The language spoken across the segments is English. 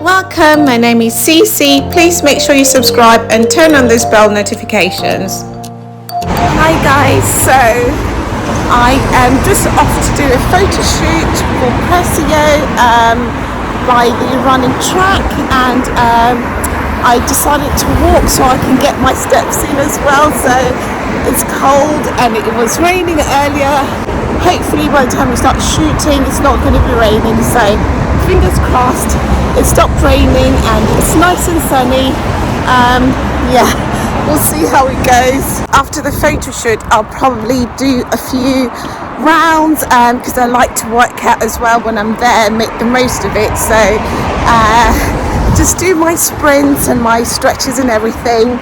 Welcome, my name is Cece. Please make sure you subscribe and turn on those bell notifications. Hi guys, so I am just off to do a photo shoot for Pressio by the running track, and I decided to walk so I can get my steps in as well. So it's cold and it was raining earlier. Hopefully by the time we start shooting it's not going to be raining, so fingers crossed it stopped raining and it's nice and sunny. Yeah, we'll see how it goes. After the photo shoot I'll probably do a few rounds because I like to work out as well when I'm there and make the most of it. So just do my sprints and my stretches and everything.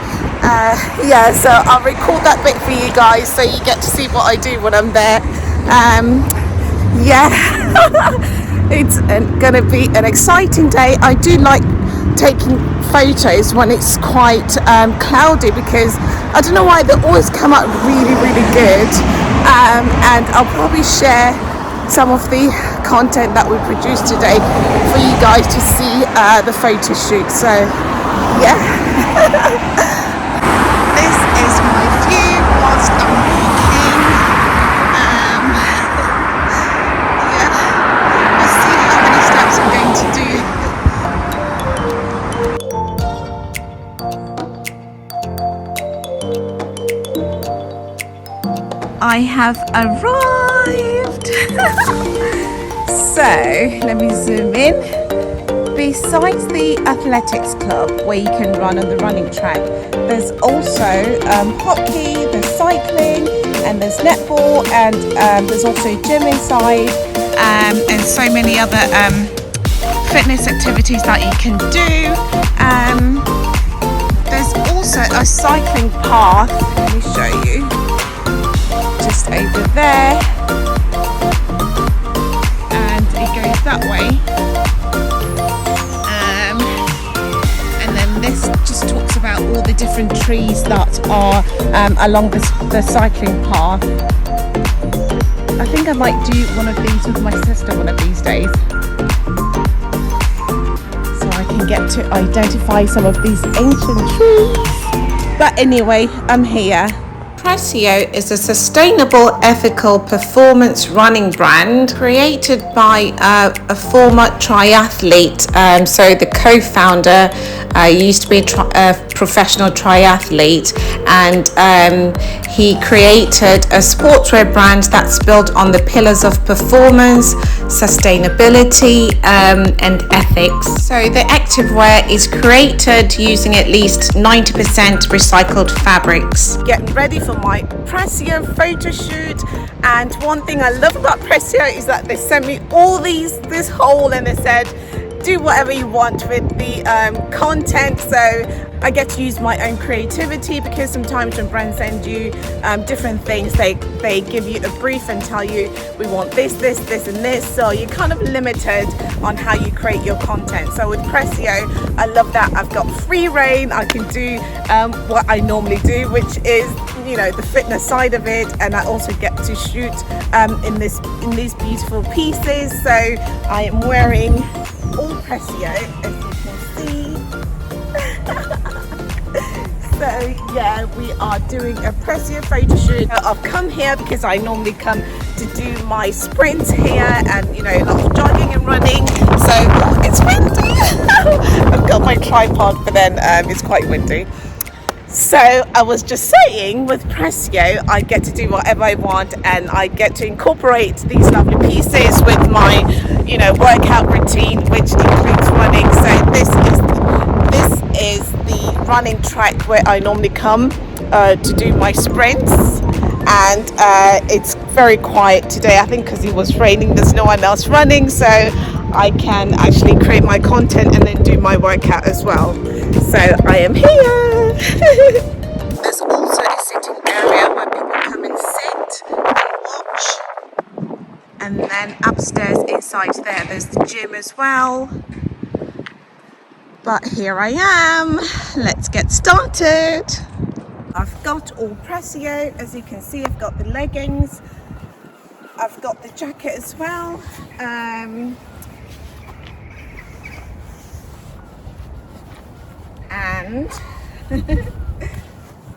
Yeah, so I'll record that bit for you guys so you get to see what I do when I'm there. Yeah. It's going to be an exciting day. I do like taking photos when it's quite cloudy, because I don't know why they always come out really good, and I'll probably share some of the content that we produced today for you guys to see the photo shoot. So yeah. This is my view whilst I'm walking. I have arrived. So let me zoom in. Besides the athletics club where you can run on the running track, there's also hockey, there's cycling, and there's netball, and there's also a gym inside, and so many other fitness activities that you can do. There's also a cycling path. Let me show you. Just over there, and it goes that way, and then this just talks about all the different trees that are along the cycling path. I think I might do one of these with my sister one of these days, so I can get to identify some of these ancient trees. But anyway, I'm here. Pressio is a sustainable, ethical performance running brand created by a former triathlete. So the co-founder used to be a professional triathlete, and he created a sportswear brand that's built on the pillars of performance, sustainability, and ethics. So the activewear is created using at least 90% recycled fabrics. Getting ready for my Pressio photo shoot, and one thing I love about Pressio is that they sent me all this whole, and they said do whatever you want with the content. So I get to use my own creativity, because sometimes when brands send you different things, they give you a brief and tell you we want this and this, so you're kind of limited on how you create your content. So with Pressio, I love that I've got free reign. I can do what I normally do, which is, you know, the fitness side of it, and I also get to shoot in these beautiful pieces. So I am wearing all Pressio, as you can see. So yeah, we are doing a Pressio photo shoot. I've come here because I normally come to do my sprints here, and you know, a lot of jogging and running. So it's windy. I've got my tripod, but then it's quite windy. So I was just saying, with Pressio, I get to do whatever I want, and I get to incorporate these lovely pieces with my, you know, workout routine, which includes running. So this is the running track where I normally come to do my sprints, and it's very quiet today. I think because it was raining, there's no one else running, so I can actually create my content and then do my workout as well. So I am here. There's also a sitting area where people come and sit and watch, and then upstairs inside there's the gym as well. But here I am. Let's get started. I've got all Pressio, as you can see. I've got the leggings, I've got the jacket as well. and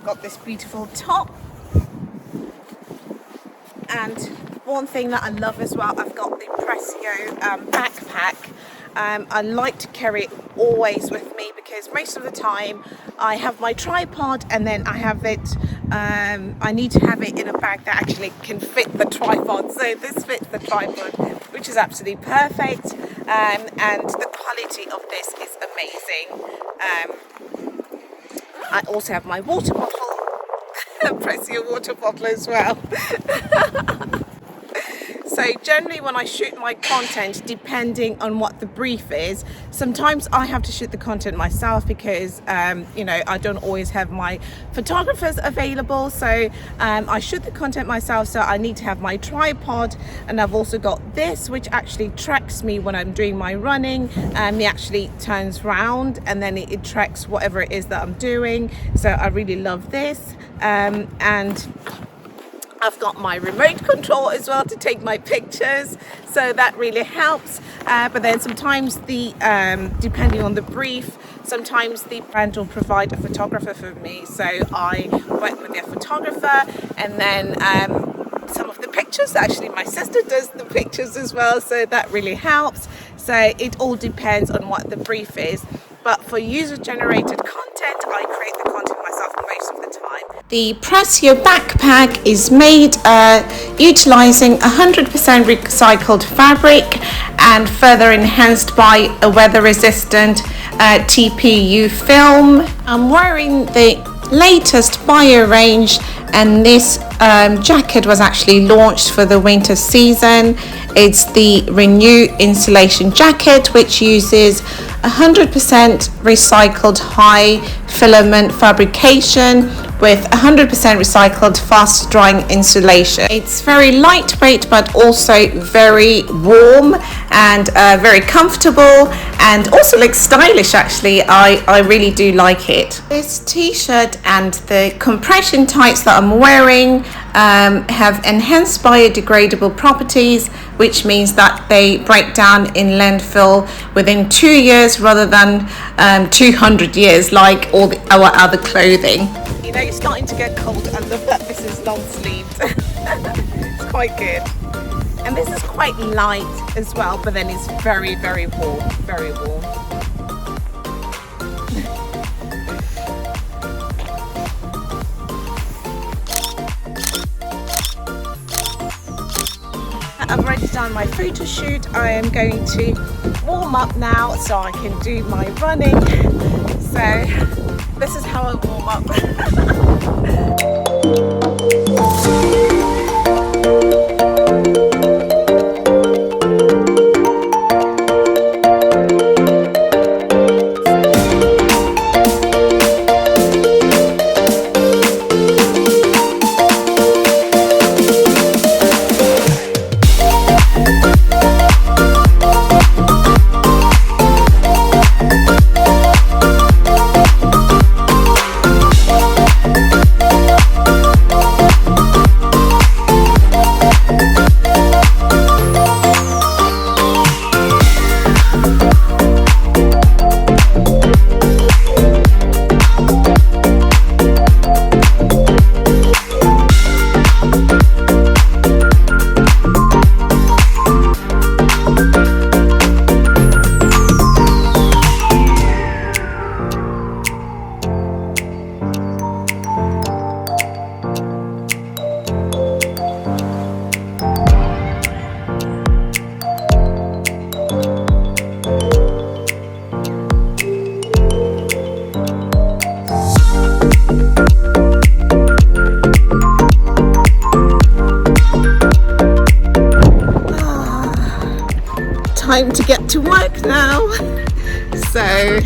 got this beautiful top. And one thing that I love as well, I've got the Pressio backpack. I like to carry it always with me because most of the time I have my tripod and then I have it, I need to have it in a bag that actually can fit the tripod. So this fits the tripod, which is absolutely perfect. And the quality of this is amazing. I also have my water bottle, Pressio water bottle as well. So generally when I shoot my content, depending on what the brief is, sometimes I have to shoot the content myself because, you know, I don't always have my photographers available. So I shoot the content myself. So I need to have my tripod, and I've also got this, which actually tracks me when I'm doing my running. It actually turns round and then it tracks whatever it is that I'm doing. So I really love this. And I've got my remote control as well to take my pictures, so that really helps. But then sometimes depending on the brief, sometimes the brand will provide a photographer for me, so I work with their photographer, and then some of the pictures, actually my sister does the pictures as well, so that really helps. So it all depends on what the brief is, but for user generated content, I create the content myself most of the time. The Pressio backpack is made utilizing 100% recycled fabric and further enhanced by a weather resistant TPU film. I'm wearing the latest bio range, and this jacket was actually launched for the winter season. It's the Renew insulation jacket, which uses 100% recycled high filament fabrication with 100% recycled fast drying insulation. It's very lightweight but also very warm and very comfortable, and also looks stylish actually. I really do like it. This t-shirt and the compression tights that I'm wearing have enhanced biodegradable properties, which means that they break down in landfill within 2 years rather than 200 years like all our other clothing. You know, it's starting to get cold. I love that this is long sleeved. It's quite good. And this is quite light as well, but then it's very, very warm, very warm. I've already done my photo shoot. I am going to warm up now so I can do my running. So this is how I warm up. Time to get to work now. So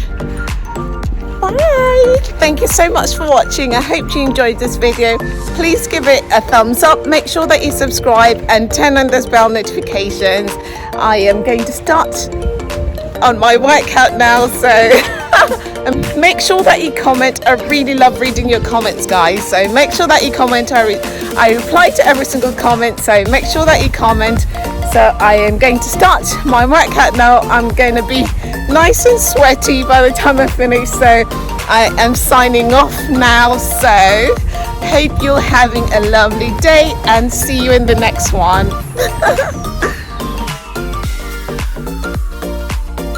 bye. Thank you so much for watching. I hope you enjoyed this video. Please give it a thumbs up. Make sure that you subscribe and turn on those bell notifications. I am going to start on my workout now, so make sure that you comment. I really love reading your comments, guys, so make sure that you comment. I reply to every single comment, so make sure that you comment. So I am going to start my workout now. I'm going to be nice and sweaty by the time I finish, so I am signing off now. So hope you're having a lovely day and see you in the next one.